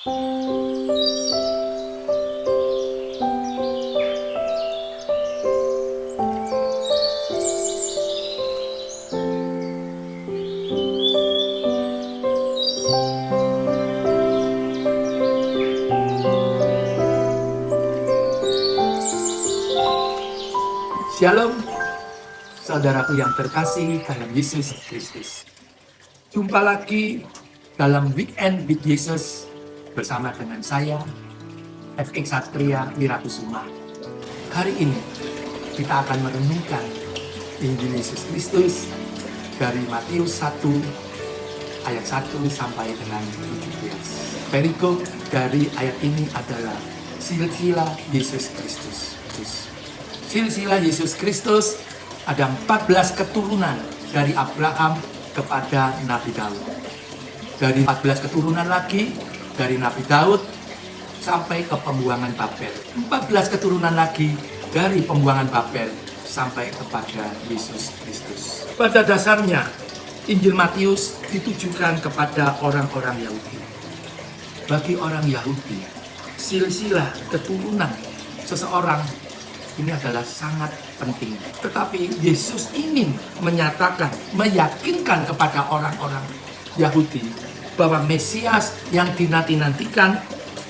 Shalom, saudaraku yang terkasih dalam Yesus Kristus. Jumpa lagi dalam Weekend with Yesus bersama dengan saya, FX Satria Wirakusuma. Hari ini kita akan merenungkan Injil Yesus Kristus dari Matius 1 ayat 1 sampai dengan 17. Perikop dari ayat ini adalah silsilah Yesus Kristus. Silsilah Yesus Kristus ada 14 keturunan dari Abraham kepada Nabi Daud. Dari 14 keturunan lagi dari Nabi Daud sampai ke pembuangan Babel. 14 keturunan lagi dari pembuangan Babel sampai kepada Yesus Kristus. Pada dasarnya Injil Matius ditujukan kepada orang-orang Yahudi. Bagi orang Yahudi, silsilah keturunan seseorang ini adalah sangat penting. Tetapi Yesus ingin menyatakan, meyakinkan kepada orang-orang Yahudi bahwa Mesias yang dinanti-nantikan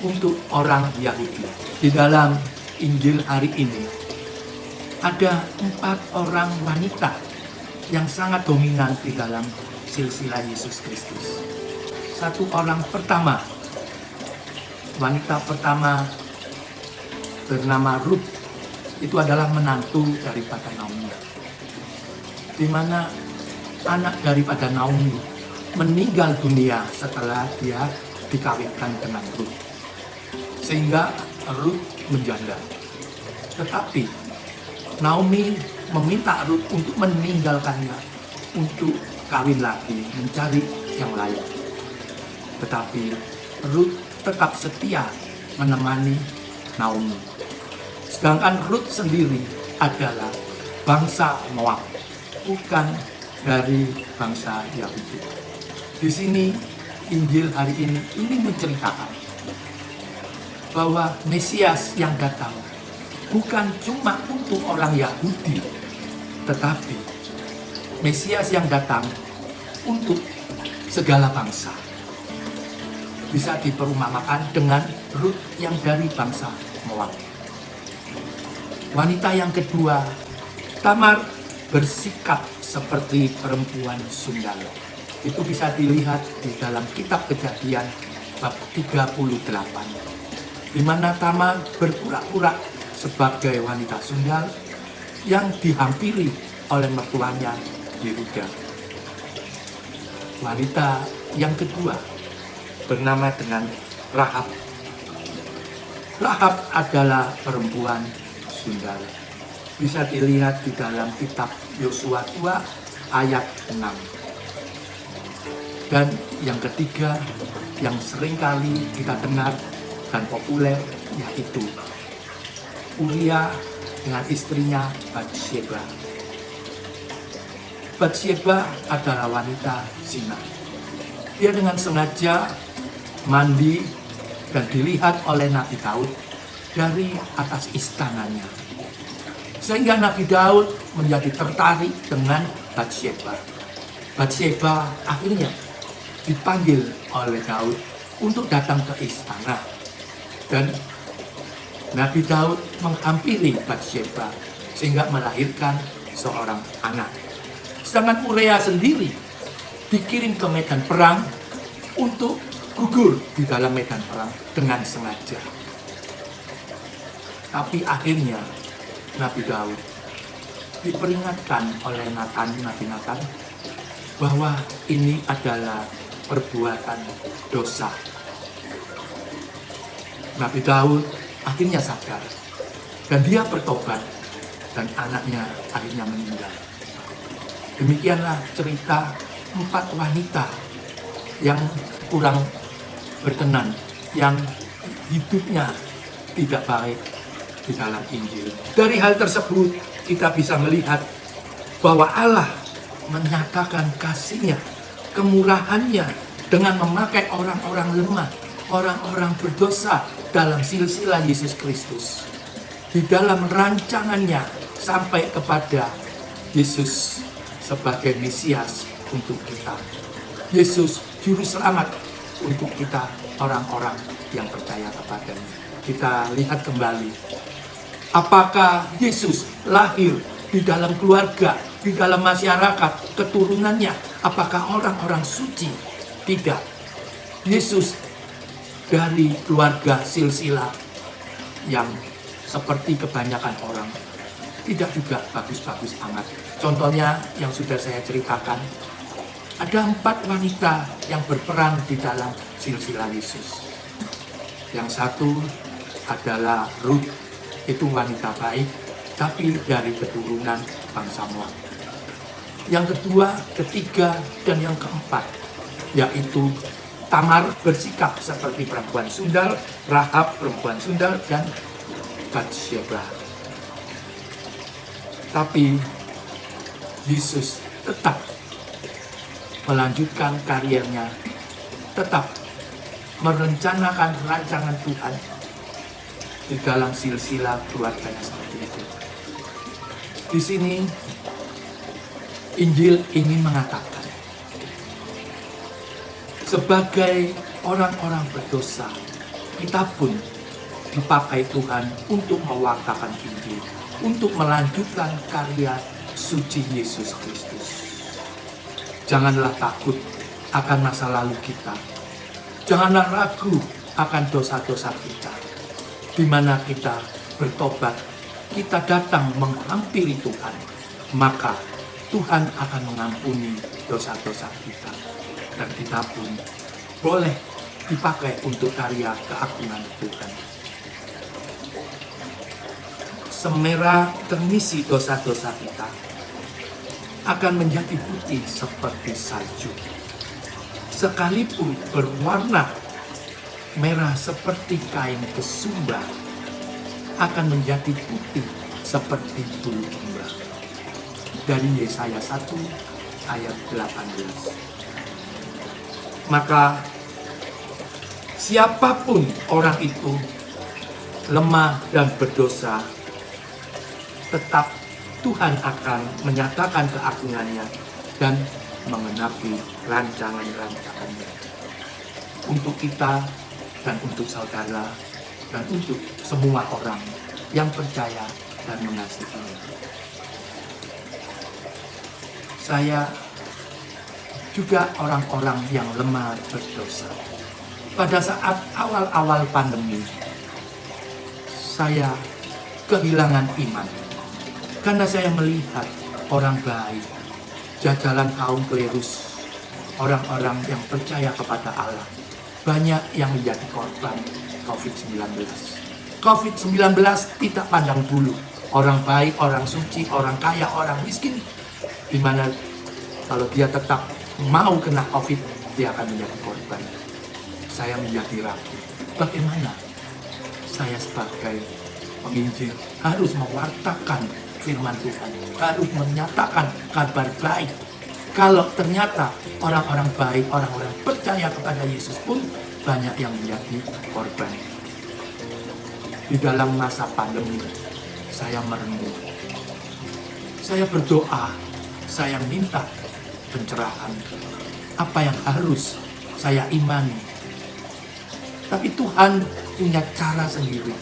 untuk orang Yahudi. Di dalam Injil hari ini ada 4 orang wanita yang sangat dominan di dalam silsilah Yesus Kristus. Satu orang pertama, wanita pertama bernama Ruth. Itu adalah menantu daripada Naomi, di mana anak daripada Naomi meninggal dunia setelah dia dikawinkan dengan Ruth, sehingga Ruth menjanda. Tetapi Naomi meminta Ruth untuk meninggalkannya, untuk kawin lagi, mencari yang lain. Tetapi Ruth tetap setia menemani Naomi. Sedangkan Ruth sendiri adalah bangsa Moab, bukan dari bangsa Yahudi. Di sini Injil hari ini menceritakan bahwa Mesias yang datang bukan cuma untuk orang Yahudi, tetapi Mesias yang datang untuk segala bangsa. Bisa diperumpamakan dengan Ruth yang dari bangsa Moab. Wanita yang kedua, Tamar, bersikap seperti perempuan sundal. Itu bisa dilihat di dalam kitab Kejadian bab 38. Di mana Tamar berpura-pura sebagai wanita sundal yang dihampiri oleh mertuanya Yehuda. Wanita yang kedua bernama dengan Rahab. Rahab adalah perempuan sundal. Bisa dilihat di dalam kitab Yosua 2 ayat 6. Dan yang ketiga yang seringkali kita dengar dan populer yaitu Uria dengan istrinya Batsheba. Batsheba adalah wanita zina. Dia dengan sengaja mandi dan dilihat oleh Nabi Daud dari atas istananya. Sehingga Nabi Daud menjadi tertarik dengan Batsheba. Batsheba akhirnya dipanggil oleh Daud untuk datang ke istana. Dan Nabi Daud menghampiri Batsheba sehingga melahirkan seorang anak. Sedangkan Uria sendiri dikirim ke medan perang untuk gugur di dalam medan perang dengan sengaja. Tapi akhirnya Nabi Daud diperingatkan oleh Nabi Nathan bahwa ini adalah perbuatan dosa. Nabi Daud akhirnya sadar dan dia bertobat dan anaknya akhirnya meninggal. Demikianlah cerita 4 wanita yang kurang berkenan, yang hidupnya tidak baik di dalam Injil. Dari hal tersebut kita bisa melihat bahwa Allah menyatakan kasih-Nya, kemurahan-Nya dengan memakai orang-orang lemah, orang-orang berdosa dalam silsilah Yesus Kristus. Di dalam rancangannya sampai kepada Yesus sebagai Mesias untuk kita. Yesus juru selamat untuk kita, orang-orang yang percaya kepadanya. Kita lihat kembali. Apakah Yesus lahir di dalam keluarga, di dalam masyarakat, keturunannya? Apakah orang-orang suci? Tidak. Yesus dari keluarga silsilah yang seperti kebanyakan orang. Tidak juga bagus-bagus amat. Contohnya yang sudah saya ceritakan. Ada 4 wanita yang berperan di dalam silsilah Yesus. Yang satu adalah Ruth, itu wanita baik, tapi dari keturunan bangsa Moab. Yang kedua, ketiga, dan yang keempat, yaitu Tamar bersikap seperti perempuan sundal, Rahab perempuan sundal, dan Batsheba. Tapi Yesus tetap melanjutkan karirnya, tetap merencanakan rancangan Tuhan di dalam silsilah keluarganya seperti itu. Di sini Injil ingin mengatakan, sebagai orang-orang berdosa, kita pun dipakai Tuhan untuk mewartakan Injil, untuk melanjutkan karya suci Yesus Kristus. Janganlah takut akan masa lalu kita. Janganlah ragu akan dosa-dosa kita. Di mana kita bertobat, kita datang menghampiri Tuhan, maka Tuhan akan mengampuni dosa-dosa kita. Dan kita pun boleh dipakai untuk karya keagungan Tuhan. Semerah termisi dosa-dosa kita akan menjadi putih seperti salju. Sekalipun berwarna merah seperti kain kesumba, akan menjadi putih seperti bulu domba. Dari Yesaya 1 ayat 18. Maka siapapun orang itu lemah dan berdosa, tetap Tuhan akan menyatakan keagungannya dan mengenapi rancangan-rancangannya untuk kita dan untuk saudara dan untuk semua orang yang percaya dan mengasihinya. Saya juga orang-orang yang lemah berdosa. Pada saat awal-awal pandemi, saya kehilangan iman. Karena saya melihat orang baik, jajalan kaum klerus, orang-orang yang percaya kepada Allah, banyak yang menjadi korban COVID-19. COVID-19 tidak pandang bulu. Orang baik, orang suci, orang kaya, orang miskin. Di mana kalau dia tetap mau kena COVID, dia akan menjadi korban. Saya menjadi ragu. Bagaimana saya sebagai penginjil harus mewartakan firman Tuhan, harus menyatakan kabar baik. Kalau ternyata orang-orang baik, orang-orang percaya kepada Yesus pun banyak yang menjadi korban. Di dalam masa pandemi, saya merenung. Saya berdoa, saya minta pencerahan. Apa yang harus saya imani? Tapi Tuhan punya cara sendiri.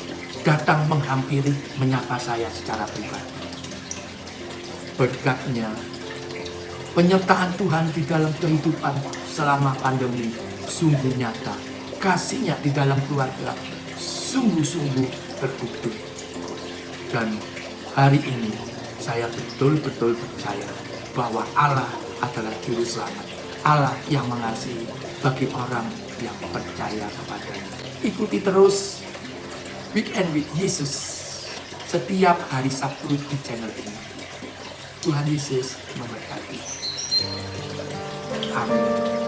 Datang menghampiri, menyapa saya secara pribadi. Berkatnya, penyertaan Tuhan di dalam kehidupan selama pandemi sungguh nyata. Kasih-Nya di dalam keluarga sungguh-sungguh terbukti. Dan hari ini saya betul-betul percaya bahwa Allah adalah juru selamat. Allah yang mengasihi bagi orang yang percaya kepadanya. Ikuti terus Weekend with Yesus setiap hari Sabtu di channel ini. Tuhan Yesus memberkati. Amin.